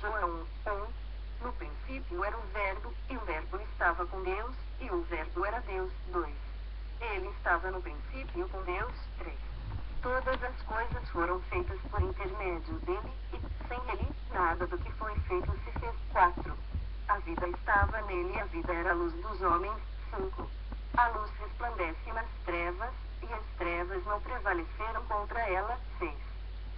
João 1. No princípio era o Verbo, e o Verbo estava com Deus, e o Verbo era Deus. 2. Ele estava no princípio com Deus. 3. Todas as coisas foram feitas por intermédio dele, e, sem ele, nada do que foi feito se fez. 4. A vida estava nele e a vida era a luz dos homens. 5. A luz resplandece nas trevas, e as trevas não prevaleceram contra ela. 6.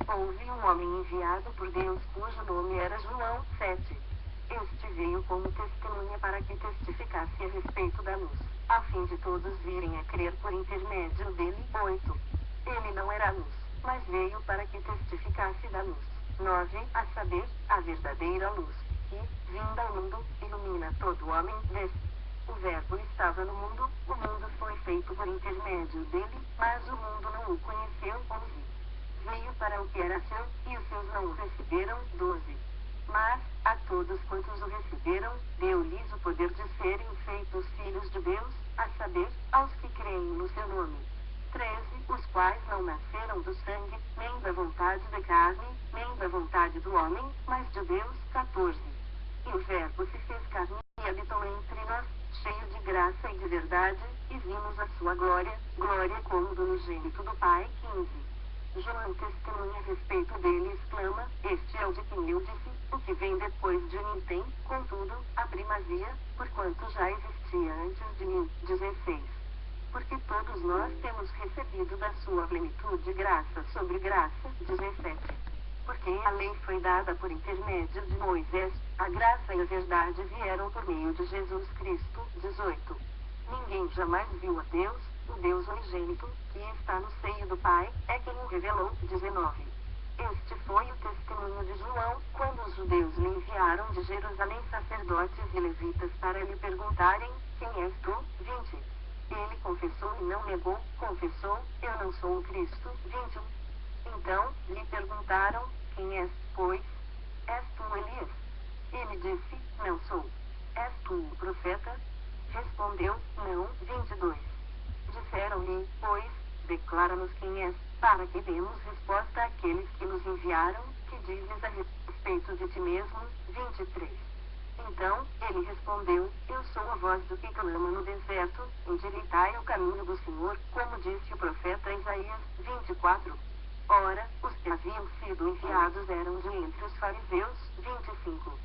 Houve um homem enviado por Deus cujo nome era João. 7. Este veio como testemunha para que testificasse a respeito da luz, a fim de todos virem a crer por intermédio dele. 8. Ele não era a luz, mas veio para que testificasse da luz. 9. A saber, a verdadeira luz, que, vinda ao mundo, ilumina todo homem. 10. O Verbo estava no mundo foi feito por intermédio dele, mas o mundo não o conheceu. 11. Veio para o que era seu, e os seus não o receberam. 12. Mas, a todos quantos o receberam, deu-lhes o poder de serem feitos filhos de Deus, a saber, aos que creem no seu nome. 13. Os quais não nasceram do sangue, nem da vontade da carne, nem da vontade do homem, mas de Deus. 14. E o Verbo se fez carne, e habitou entre nós, cheio de graça e de verdade, e vimos a sua glória, glória como do unigênito do Pai. 15. João testemunha a respeito dele e exclama, este é o de quem eu disse, o que vem depois de mim tem, contudo, a primazia, porquanto já existia antes de mim. 16. Porque todos nós temos recebido da sua plenitude graça sobre graça. 17. Porque a lei foi dada por intermédio de Moisés, a graça e a verdade vieram por meio de Jesus Cristo. 18. Ninguém jamais viu a Deus, o Deus unigênito, que está no seio do Pai, é quem o revelou. 19. Este foi o testemunho de João, quando os judeus lhe enviaram de Jerusalém sacerdotes e levitas para lhe perguntarem, quem és tu? 20. Ele confessou e não negou, confessou, eu não sou o Cristo. 21. Então, lhe perguntaram, quem és, pois? És tu Elias? Ele disse, não sou. És tu o profeta? Respondeu, não. 22. Disseram-lhe, pois, declara-nos quem és, para que demos resposta àqueles que nos enviaram, que dizes a respeito de ti mesmo. 23. Então, ele respondeu, eu sou a voz do que clama no deserto, endireitai o caminho do Senhor, como disse o profeta Isaías. 24. Ora, os que haviam sido enviados eram de entre os fariseus. 25.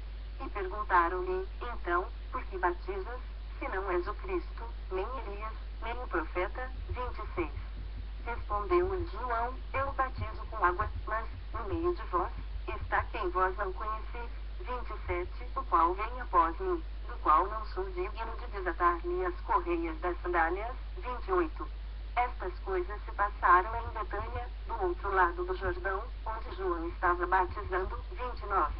E perguntaram-lhe, então, por que batizas, se não és o Cristo, nem Elias, nem o profeta? 26. Respondeu-lhe João, eu batizo com água, mas, no meio de vós, está quem vós não conheceis. 27. O qual vem após mim, do qual não sou digno de desatar-lhe as correias das sandálias. 28. Estas coisas se passaram em Betânia, do outro lado do Jordão, onde João estava batizando. 29.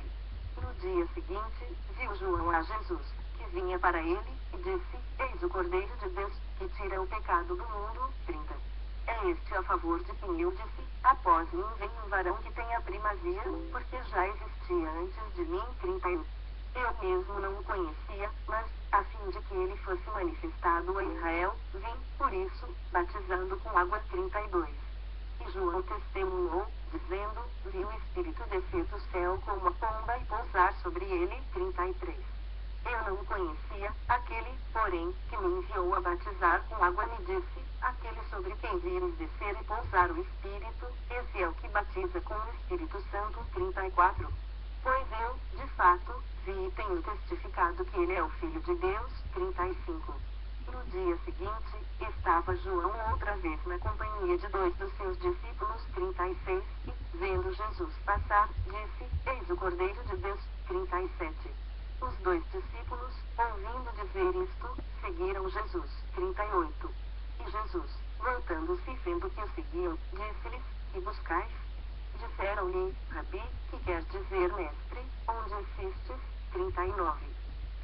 No dia seguinte, viu João a Jesus, que vinha para ele, e disse, eis o Cordeiro de Deus, que tira o pecado do mundo. 30. É este a favor de quem eu disse, após mim vem um varão que tem a primazia, porque já existia antes de mim. 31. Eu mesmo não o conhecia, mas, a fim de que ele fosse manifestado a Israel, vim, por isso, batizando com água. 32. E João testemunhou, dizendo, vi o Espírito descer do céu como a pomba e pousar sobre ele. 33. Eu não o conhecia, aquele, porém, que me enviou a batizar com água me disse, aquele sobre quem vires descer e pousar o Espírito, esse é o que batiza com o Espírito Santo. 34. Pois eu, de fato, vi e tenho testificado que ele é o Filho de Deus. 35. No dia seguinte, estava João outra vez na companhia de 2 dos seus discípulos. 36. E, vendo Jesus passar, disse, eis o Cordeiro de Deus. 37. Os 2 discípulos, ouvindo dizer isto, seguiram Jesus. 38. E Jesus, voltando-se vendo que o seguiam, disse-lhes, que buscais? Disseram-lhe, Rabi, que quer dizer mestre, onde assistes? 39.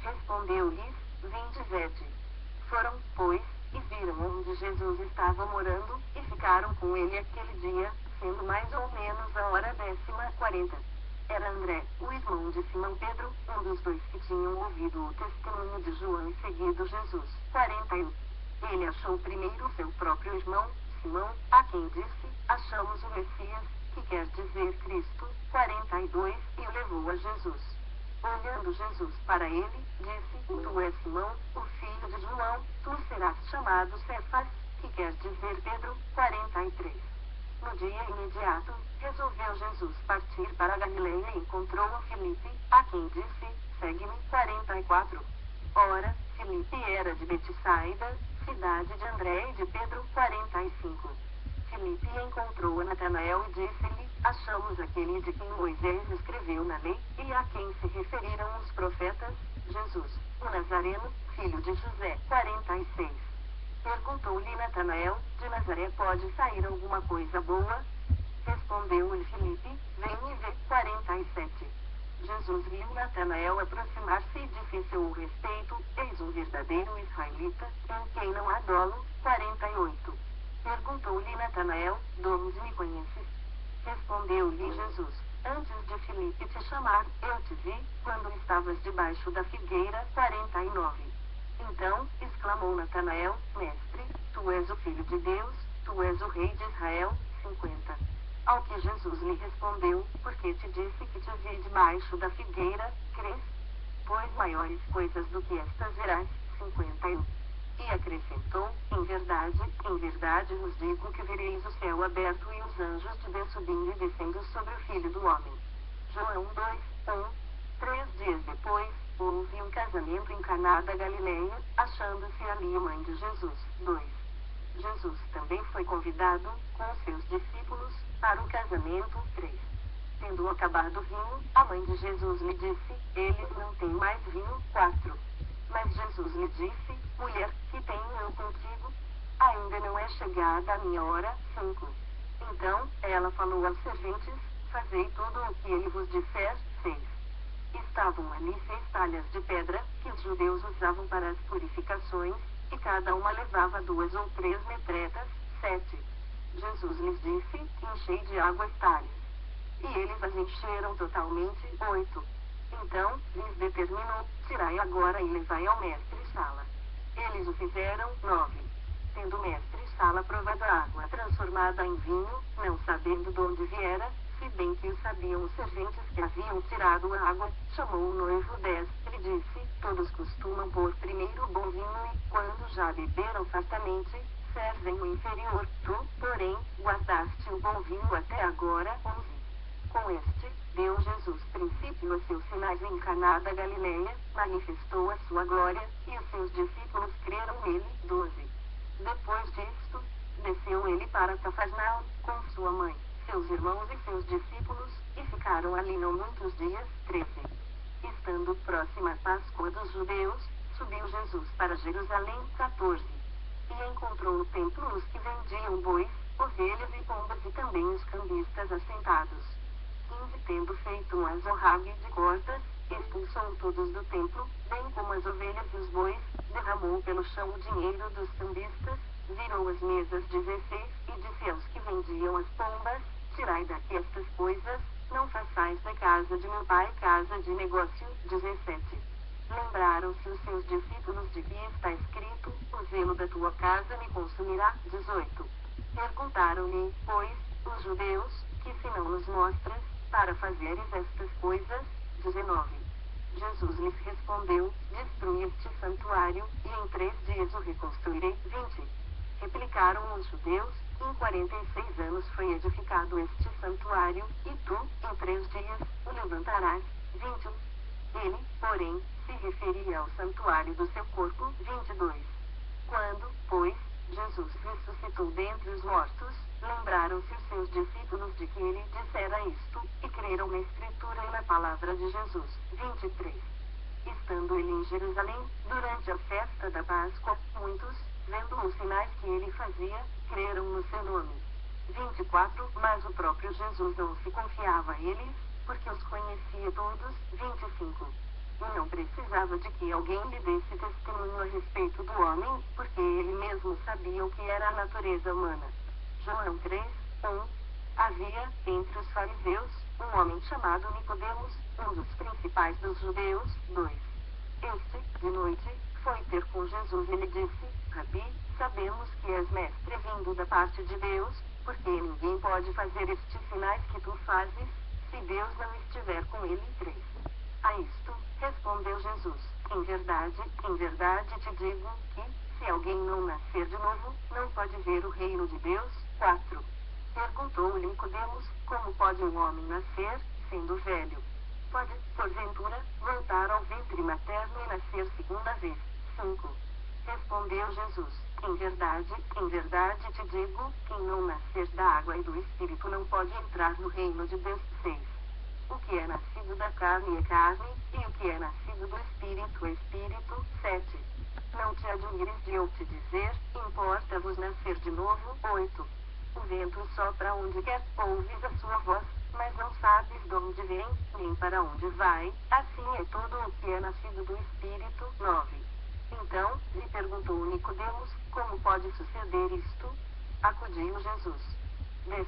Respondeu-lhes, vinde e vede. Foram, pois, e viram onde Jesus estava morando, e ficaram com ele aquele dia, sendo mais ou menos a hora 10:40. Era André, o irmão de Simão Pedro, um dos 2 que tinham ouvido o testemunho de João e seguido Jesus. 41. Ele achou primeiro seu próprio irmão, Simão, a quem disse, achamos o Messias, que quer dizer Cristo. 42. E o levou a Jesus. Olhando Jesus para ele, disse: Tu és Simão, o filho de João, tu serás chamado Cefas, que quer dizer Pedro. 43. No dia imediato, resolveu Jesus partir para a Galileia e encontrou a Filipe, a quem disse: Segue-me. 44. Ora, Filipe era de Betsaida, cidade de André e de Pedro. 45. Filipe encontrou a Natanael e disse-lhe: Achamos aquele de quem Moisés escreveu na lei, e a quem se referiram os profetas, Jesus, o Nazareno, filho de José. 46. Perguntou-lhe Natanael: De Nazaré pode sair alguma coisa boa? Respondeu-lhe Filipe: Vem e vê. 47. Jesus viu Natanael aproximar-se e disse a seu respeito: Eis um verdadeiro israelita, em quem não há dolo. 48. Perguntou-lhe Natanael: De onde me conheces? Respondeu-lhe Jesus: Antes de Filipe te chamar, eu te vi, quando estavas debaixo da figueira. 49. Então, exclamou Natanael: Mestre, tu és o Filho de Deus, tu és o Rei de Israel. 50. Ao que Jesus lhe respondeu: Porque te disse que te vi debaixo da figueira, crês? Pois maiores coisas do que estas verás. 51. E acrescentou: Em verdade vos digo que vereis o céu aberto e os anjos de Deus subindo e descendo sobre o Filho do Homem. João 2, 1. 3 dias depois, houve um casamento em Caná da Galileia, achando-se ali a mãe de Jesus. 2. Jesus também foi convidado, com seus discípulos, para o casamento. 3. Tendo acabado o vinho, a mãe de Jesus lhe disse: Eles não têm mais vinho. 4. Mas Jesus lhe disse: Mulher, que tenho eu contigo? Ainda não é chegada a minha hora. 5. Então, ela falou aos serventes: Fazei tudo o que ele vos disser. 6. Estavam ali 6 talhas de pedra, que os judeus usavam para as purificações, e cada uma levava 2 ou 3 metretas. 7. Jesus lhes disse: Enchei de água as talhas. E eles as encheram totalmente. 8. Então, lhes determinou: Tirai agora e levai ao mestre-sala. Eles o fizeram. 9. Tendo o mestre-sala provado a água transformada em vinho, não sabendo de onde viera, se bem que o sabiam os serventes que haviam tirado a água, chamou o noivo. 10. E disse: Todos costumam pôr primeiro o bom vinho e, quando já beberam fartamente, servem o inferior. Tu, porém, guardaste o bom vinho até agora. 11. Com este, deu Jesus princípio a seus sinais em Caná da Galileia, manifestou a sua glória, e os seus discípulos creram nele. 12. Depois disto, desceu ele para Cafarnaum, com sua mãe, seus irmãos e seus discípulos, e ficaram ali não muitos dias. 13. Estando próxima a Páscoa dos judeus, subiu Jesus para Jerusalém. 14. E encontrou no templo os que vendiam bois, ovelhas e pombas e também os cambistas assentados. 15. Tendo feito um azorrague de cordas, expulsou todos do templo, bem como as ovelhas e os bois, derramou pelo chão o dinheiro dos cambistas, virou as mesas. 16. E disse aos que vendiam as pombas: Tirai daqui estas coisas, não façais da casa de meu pai casa de negócio. 17. Lembraram-se os seus discípulos de que está escrito: O zelo da tua casa me consumirá. 18. Perguntaram-lhe, pois, os judeus: Que sinal nos mostras, para fazeres estas coisas? 19. Jesus lhes respondeu: Destrui este santuário, e em 3 dias o reconstruirei. 20. Replicaram os judeus: Em 46 anos foi edificado este santuário, e tu, em 3 dias, o levantarás. 21. Ele, porém, se referia ao santuário do seu corpo. 22. Quando, pois, Jesus ressuscitou dentre os mortos, lembraram-se os seus discípulos de que ele dissera isto, e creram na Escritura e na palavra de Jesus. 23. Estando ele em Jerusalém, durante a festa da Páscoa, muitos, vendo os sinais que ele fazia, creram no seu nome. 24. Mas o próprio Jesus não se confiava a eles, porque os conhecia todos. 25. E não precisava de que alguém lhe desse testemunho a respeito do homem, porque ele mesmo sabia o que era a natureza humana. João 3, 1. Havia, entre os fariseus, um homem chamado Nicodemos, um dos principais dos judeus. 2. Este, de noite, foi ter com Jesus e lhe disse: Rabi, sabemos que és mestre vindo da parte de Deus, porque ninguém pode fazer estes sinais que tu fazes, se Deus não estiver com ele. 3. A isto, respondeu Jesus: em verdade te digo, que, se alguém não nascer de novo, não pode ver o reino de Deus. 4. Perguntou-lhe Nicodemos: como pode um homem nascer, sendo velho? Pode, porventura, voltar ao ventre materno e nascer segunda vez? 5. Respondeu Jesus: em verdade te digo, quem não nascer da água e do Espírito não pode entrar no reino de Deus. 6. O que é nascido da carne é carne, e o que é nascido do Espírito é Espírito. 7. Não te admires de eu te dizer, importa-vos nascer de novo. 8. O vento sopra onde quer, ouves a sua voz, mas não sabes de onde vem, nem para onde vai, assim é todo o que é nascido do Espírito. 9. Então, lhe perguntou Nicodemos: como pode suceder isto? Acudiu Jesus: 10.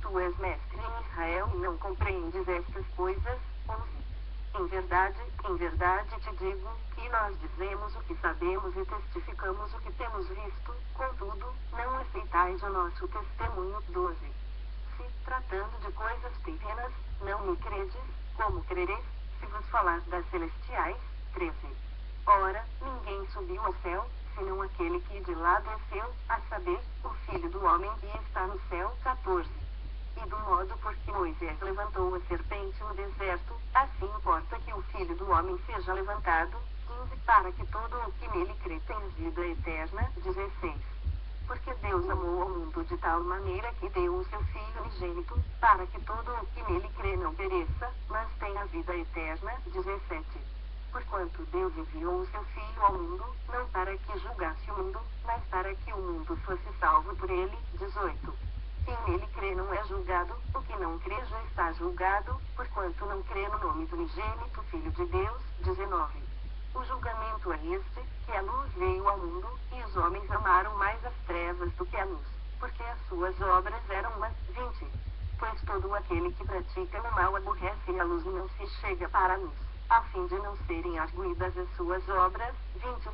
Tu és mestre em Israel e não compreendes estas coisas? 11. Em verdade te digo, que nós dizemos o que sabemos e testificamos o que temos visto, contudo, não aceitais o nosso testemunho. 12. Se, tratando de coisas pequenas, não me credes, como crereis, se vos falar das celestiais? 13. Ora, ninguém subiu ao céu, senão aquele que de lá desceu, a saber, o Filho do Homem que está no céu. 14. E do modo por que Moisés levantou a serpente no deserto, assim importa que o Filho do Homem seja levantado. 15. Para que todo o que nele crê tenha vida eterna. 16. Porque Deus amou ao mundo de tal maneira que deu o seu Filho unigênito, para que todo o que nele crê não pereça, mas tenha vida eterna. 17. Porquanto Deus enviou o seu Filho ao mundo, não para que julgasse o mundo, mas para que o mundo fosse salvo por ele. 18. Quem nele crê não é julgado, o que não crê já está julgado, porquanto não crê no nome do unigênito Filho de Deus. 19. O julgamento é este, que a luz veio ao mundo, e os homens amaram mais as trevas do que a luz, porque as suas obras eram más. 20. Pois todo aquele que pratica o mal aborrece a luz e não se chega para a luz, a fim de não serem arguidas as suas obras. 21.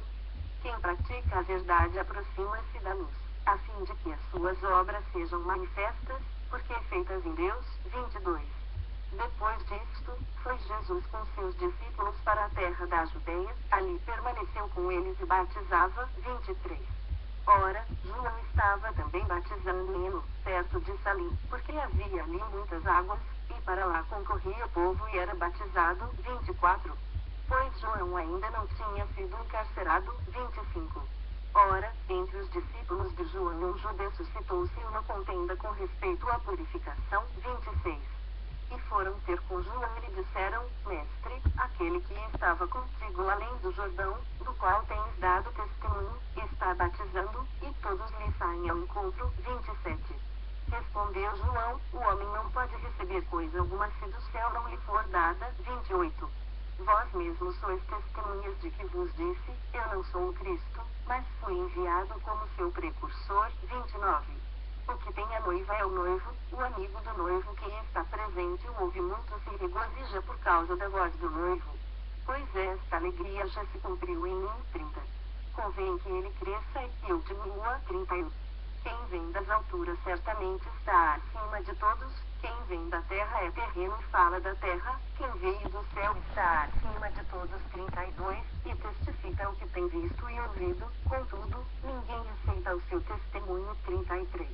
Quem pratica a verdade aproxima-se da luz, a fim de que as suas obras sejam manifestas, porque feitas em Deus. 22. Depois disto, foi Jesus com seus discípulos para a terra da Judeia, ali permaneceu com eles e batizava. 23. Ora, João estava também batizando em Eno, perto de Salim, porque havia ali muitas águas, e para lá concorria o povo e era batizado. 24. Pois João ainda não tinha sido encarcerado. 25. Ora, entre os discípulos de João um judeu suscitou-se uma contenda com respeito à purificação. 26. E foram ter com João e lhe disseram: Mestre, aquele que estava contigo além do Jordão, do qual tens dado testemunho, está batizando, e todos lhe saem ao encontro. 27. Respondeu João: o homem não pode receber coisa alguma se do céu não lhe for dada. 28. Vós mesmos sois testemunhas de que vos disse: eu não sou o Cristo, mas fui enviado como seu precursor. 29. O que tem a noiva é o noivo, o amigo do noivo que está presente o ouve muito se regozija por causa da voz do noivo. Pois esta alegria já se cumpriu em mim. 30. Convém que ele cresça e que eu diminua. 31. Quem vem das alturas certamente está acima de todos, quem vem da terra é terreno e fala da terra, quem veio do céu está acima de todos. 32. E testifica o que tem visto e ouvido, contudo, ninguém aceita o seu testemunho. 33.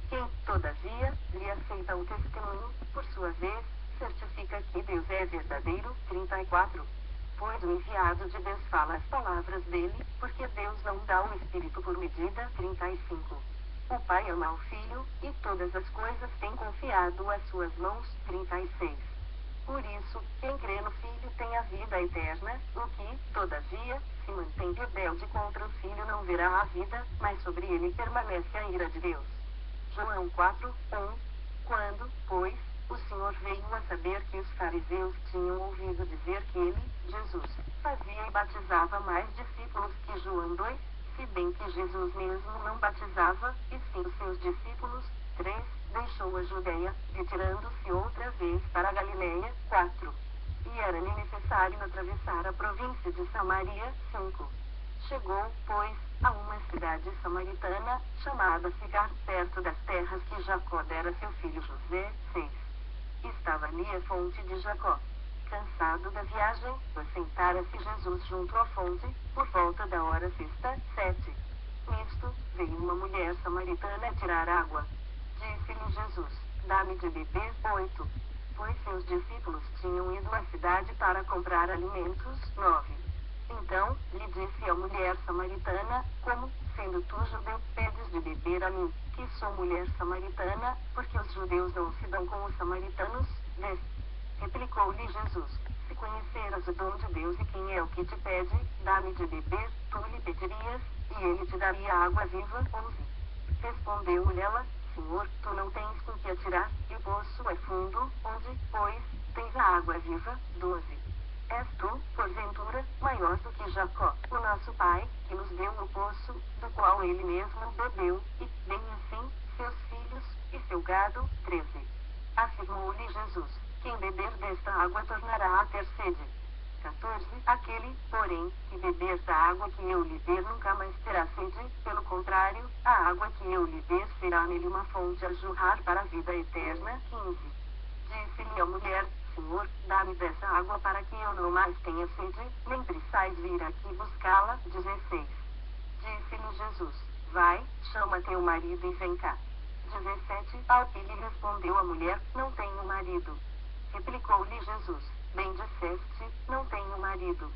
Quem, todavia, lhe aceita o testemunho, por sua vez, certifica que Deus é verdadeiro. 34. Pois o enviado de Deus fala as palavras dele, porque Deus não dá o Espírito por medida. 35. O Pai ama o Filho, e todas as coisas tem confiado às suas mãos. 36. Por isso, quem crê no Filho tem a vida eterna, o que, todavia, se mantém rebelde contra o Filho não verá a vida, mas sobre ele permanece a ira de Deus. João 4, 1. Quando, pois, o Senhor veio a saber que os fariseus tinham ouvido dizer que ele, Jesus, fazia e batizava mais discípulos que João. 2, se bem que Jesus mesmo não batizava, e sim os seus discípulos. 3, deixou a Judeia, retirando-se outra vez para a Galiléia. 4. E era-lhe necessário atravessar a província de Samaria. 5. Chegou, pois, a uma cidade samaritana, chamada Sicar, perto das terras que Jacó dera a seu filho José. 6. Estava ali a fonte de Jacó. cansado da viagem, assentara-se Jesus junto à fonte, por volta da hora sexta, 7. Nisto, veio uma mulher samaritana tirar água. Disse-lhe Jesus: dá-me de beber. 8. Pois seus discípulos tinham ido à cidade para comprar alimentos. 9. Então, lhe disse a mulher samaritana: como, sendo tu judeu, pedes de beber a mim, que sou mulher samaritana, porque os judeus não se dão com os samaritanos? 10. Replicou-lhe Jesus: se conheceras o dom de Deus e quem é o que te pede, dá-me de beber, tu lhe pedirias, e ele te daria água viva. 11. Respondeu-lhe ela: Senhor, tu não tens com que atirar, e o poço é fundo, onde, pois, tens a água viva. 12. És tu, porventura, maior do que Jacó, o nosso pai, que nos deu o poço, do qual ele mesmo bebeu, e, bem assim, seus filhos, e seu gado? 13. Afirmou-lhe Jesus: quem beber desta água tornará a ter sede. 14. Aquele, porém, que beber da água que eu lhe der nunca mais terá sede, pelo contrário, a água que eu lhe der será nele uma fonte a jorrar para a vida eterna. 15. Disse-lhe a mulher: Senhor, dá-me dessa água para que eu não mais tenha sede, nem precisais vir aqui buscá-la. 16. Disse-lhe Jesus: vai, chama teu marido e vem cá. 17. Ao que lhe respondeu a mulher: não tenho marido. Replicou-lhe Jesus: bem disseste, não tenho marido.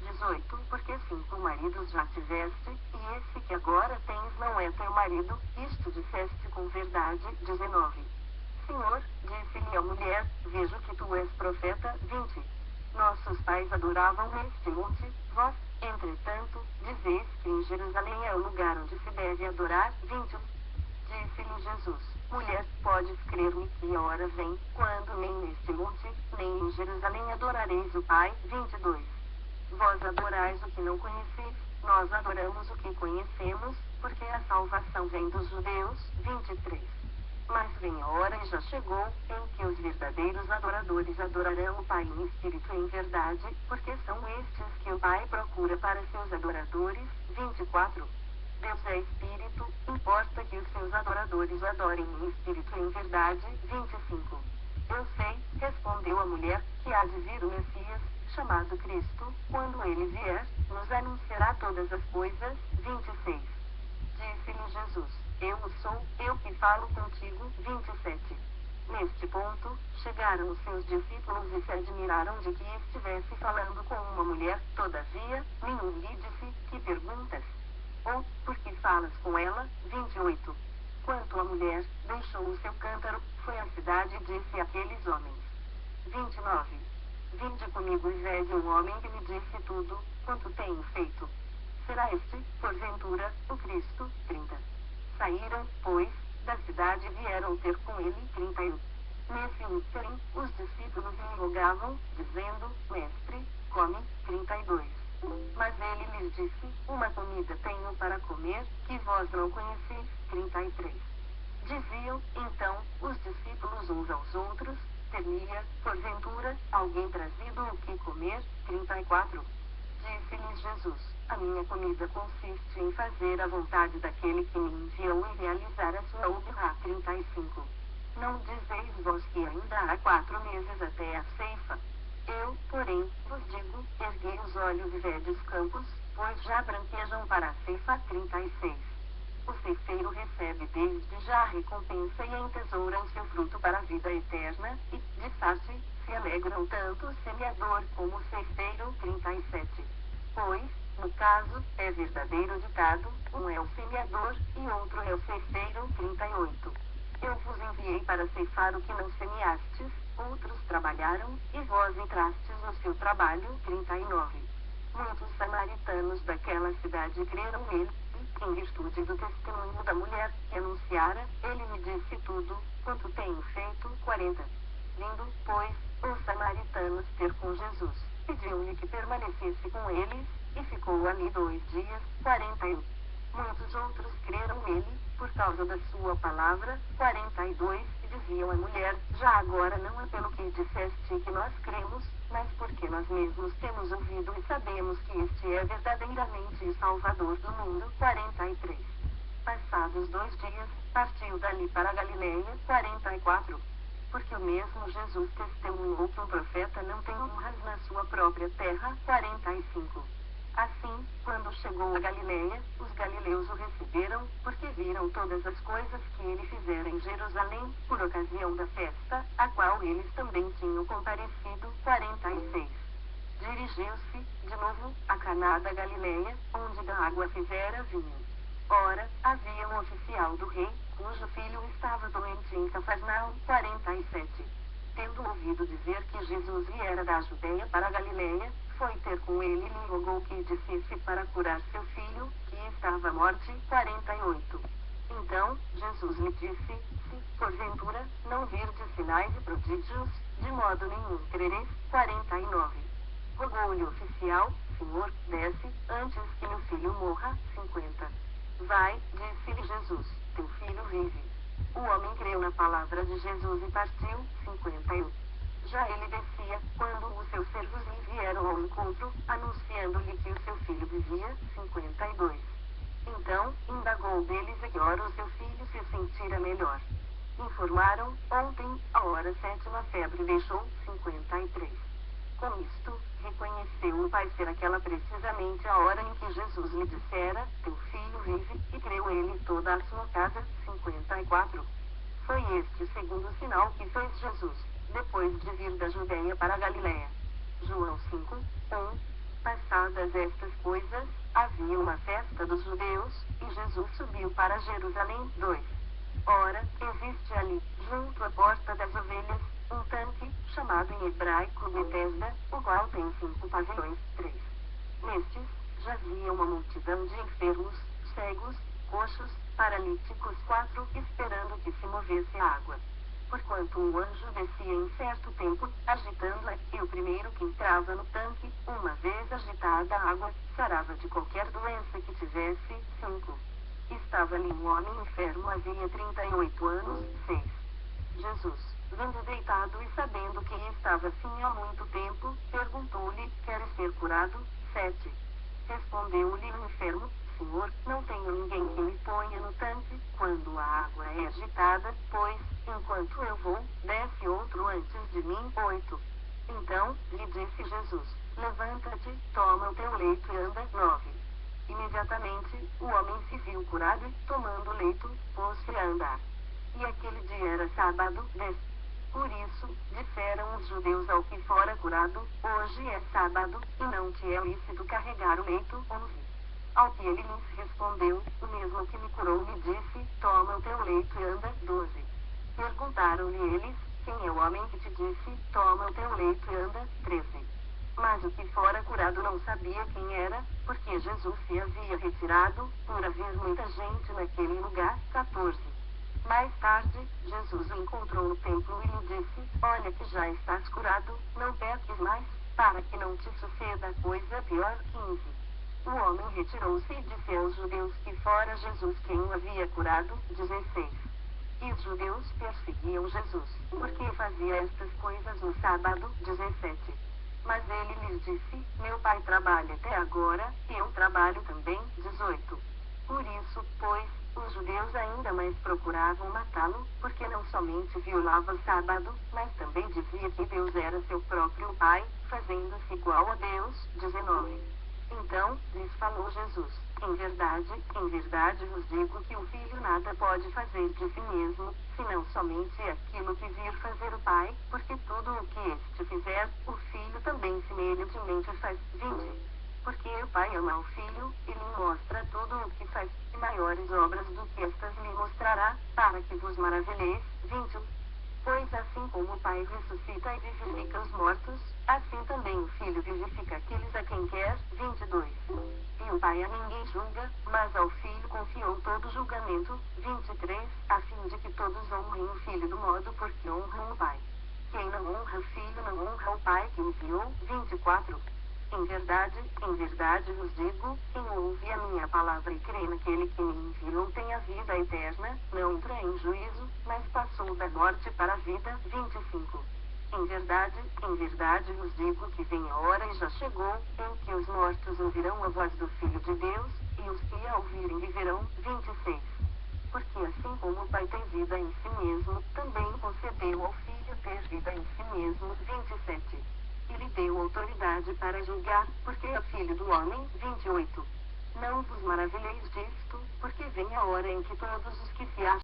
18. Porque 5 maridos já tiveste, e esse que agora tens não é teu marido, isto disseste com verdade. 19. Senhor, disse-lhe a mulher, vejo que tu és profeta. 20. Nossos pais adoravam neste monte, vós, entretanto, dizeis que em Jerusalém é o lugar onde se deve adorar. 21. Disse-lhe Jesus: mulher, podes crer-me que a hora vem, quando nem neste monte, nem em Jerusalém adorareis o Pai. 22. Vós adorais o que não conheceis, nós adoramos o que conhecemos, porque a salvação vem dos judeus. 23. Mas vem a hora e já chegou, em que os verdadeiros adoradores adorarão o Pai em espírito e em verdade, porque são estes que o Pai procura para seus adoradores. 24. Deus é espírito, importa que os seus adoradores o adorem em espírito e em verdade. 25. Eu sei, respondeu a mulher, que há de vir o Messias, chamado Cristo. Quando ele vier, nos anunciará todas as coisas. 26. Disse-lhe Jesus: eu o sou, eu que falo contigo. 27. Neste ponto, chegaram os seus discípulos e se admiraram de que estivesse falando com uma mulher. Todavia, nenhum lhe disse: que perguntas? Ou, por que falas com ela? 28. Quanto à mulher, deixou o seu cântaro, foi à cidade e disse àqueles homens. 29. Vinde comigo e vede um homem que me disse tudo, quanto tenho feito. Será este, porventura, o Cristo? 30. Saíram, pois, da cidade e vieram ter com ele. 31. Nesse ínterim, os discípulos lhe rogavam, dizendo: Mestre, come. 32. Mas ele lhes disse: uma comida tenho para comer, que vós não conheceis. 33. Diziam, então, os discípulos uns aos outros: teria, porventura, alguém trazido o que comer? 34. Disse-lhes Jesus: a minha comida consiste em fazer a vontade daquele que me enviou e realizar a sua obra. 35. Não dizeis vós que ainda há 4 meses até a ceifa? Eu, porém, vos digo, erguei os olhos e vede os campos, pois já branquejam para a ceifa. 36. O ceifeiro recebe desde já a recompensa e entesoura o seu fruto para a vida eterna, e, de parte, se alegram tanto o semeador como o ceifeiro. 37. Pois, no caso, é verdadeiro ditado, um é o semeador, e outro é o ceifeiro. 38. Eu vos enviei para ceifar o que não semeastes, outros trabalharam, e vós entrastes no seu trabalho. 39. Muitos samaritanos daquela cidade creram nele, e, em virtude do testemunho da mulher que anunciara, ele me disse tudo, quanto tenho feito. 40. Vindo, pois, os samaritanos ter com Jesus, pediu-lhe que permanecesse com eles, e ficou ali 2 dias. 41. Muitos outros creram nele, por causa da sua palavra. 42. E diziam à mulher: já agora não é pelo que disseste que nós cremos, mas porque nós mesmos temos ouvido e sabemos que este é verdadeiramente o Salvador do mundo. 43. Passados 2 dias, partiu dali para a Galileia. 44. porque o mesmo Jesus testemunhou que um profeta não tem honras na sua própria terra. 45. Assim, quando chegou a Galileia, os galileus o receberam, porque viram todas as coisas que ele fizera em Jerusalém, por ocasião da festa, a qual eles também tinham comparecido. 46. Dirigiu-se, de novo, a Caná da Galileia, onde da água fizera vinho. Ora, havia um oficial do rei, cujo filho estava doente em Cafarnaum. 47. Tendo ouvido dizer que Jesus viera da Judeia para a Galileia, foi ter com ele e lhe rogou que descesse para curar seu filho, que estava à morte. 48. Então, Jesus lhe disse: se, porventura, não virdes sinais e prodígios, de modo nenhum crereis. 49. Rogou-lhe o oficial: Senhor, desce, antes que meu filho morra. 50. Vai, disse-lhe Jesus, teu filho vive. O homem creu na palavra de Jesus e partiu. 51. Já ele descia, quando os seus servos lhe vieram ao encontro, anunciando-lhe que o seu filho vivia. 52. Então, indagou deles a que hora o seu filho se sentira melhor. Informaram: ontem, a hora 7, a febre deixou. 53. Com isto, reconheceu o pai ser aquela precisamente a hora em que Jesus lhe dissera: teu filho vive, e creu ele e toda a sua casa. 54. Foi este o segundo sinal que fez Jesus, depois de vir da Judeia para a Galiléia. João 5, 1. Passadas estas coisas, havia uma festa dos judeus, e Jesus subiu para Jerusalém. 2. Ora, existe ali, junto à porta das ovelhas, um tanque, chamado em hebraico Betesda, o qual tem 5 pavilhões. 3. Nestes, jazia uma multidão de enfermos, cegos, coxos, paralíticos. 4. Esperando que se movesse a água. Porquanto um anjo descia em certo tempo, agitando-a, e o primeiro que entrava no tanque, uma vez agitada a água, sarava de qualquer doença que tivesse. 5. Estava ali um homem enfermo havia 38 anos. 6. Jesus, vendo deitado e sabendo que estava assim há muito tempo, perguntou-lhe: queres ser curado? 7. Respondeu-lhe o enfermo: Senhor, não tenho ninguém que me ponha no tanque, quando a água é agitada, pois, enquanto eu vou, desce outro antes de mim. 8. Então, lhe disse Jesus: levanta-te, toma o teu leito e anda. 9. Imediatamente, o homem se viu curado e, tomando o leito, pôs-se a andar. E aquele dia era sábado. 10. Por isso, disseram os judeus ao que fora curado: hoje é sábado, e não te é lícito carregar o leito. 11. Ao que ele lhes respondeu: o mesmo que me curou me disse: toma o teu leito e anda. 12. Perguntaram-lhe eles: quem é o homem que te disse: toma o teu leito e anda? 13. Mas o que fora curado não sabia quem era, porque Jesus se havia retirado, por haver muita gente naquele lugar. 14. Mais tarde, Jesus o encontrou no templo e lhe disse: olha que já estás curado, não peques mais, para que não te suceda coisa pior. 15. O homem retirou-se e disse aos judeus que fora Jesus quem o havia curado. 16. E os judeus perseguiam Jesus, porque fazia estas coisas no sábado. 17. Mas ele lhes disse: meu pai trabalha até agora, e eu trabalho também. 18. Por isso, pois, os judeus ainda mais procuravam matá-lo, porque não somente violava o sábado, mas também dizia que Deus era seu próprio pai, fazendo-se igual a Deus. 19. Então, lhes falou Jesus: em verdade vos digo que o filho nada pode fazer de si mesmo, senão somente aquilo que vir fazer o pai, porque tudo o que este fizer, o filho também semelhantemente faz. 20. Porque o pai ama o filho, e lhe mostra tudo o que faz, e maiores obras do que estas lhe mostrará, para que vos maravilheis. 21. Pois assim como o pai ressuscita e vivifica os mortos, assim também o filho vivifica aqueles a quem quer. 22. E o pai a ninguém julga, mas ao filho confiou todo o julgamento. 23. A fim de que todos honrem o filho do modo por que honram o pai. Quem não honra o filho não honra o pai que o enviou. 24. Em verdade vos digo, quem ouve a minha palavra e crê naquele que me enviou tem a vida eterna, não entra em juízo, mas passou da morte para a vida. 25. Em verdade vos digo que vem a hora e já chegou, em que os mortos ouvirão a voz do Filho de Deus, e os que a ouvirem viverão. 26. Porque assim como o Pai tem vida em si mesmo, também concedeu ao Filho ter vida em si mesmo. 27. E lhe deu autoridade para julgar, porque é filho do homem. 28. Não vos maravilheis disto, porque vem a hora em que todos os que se acham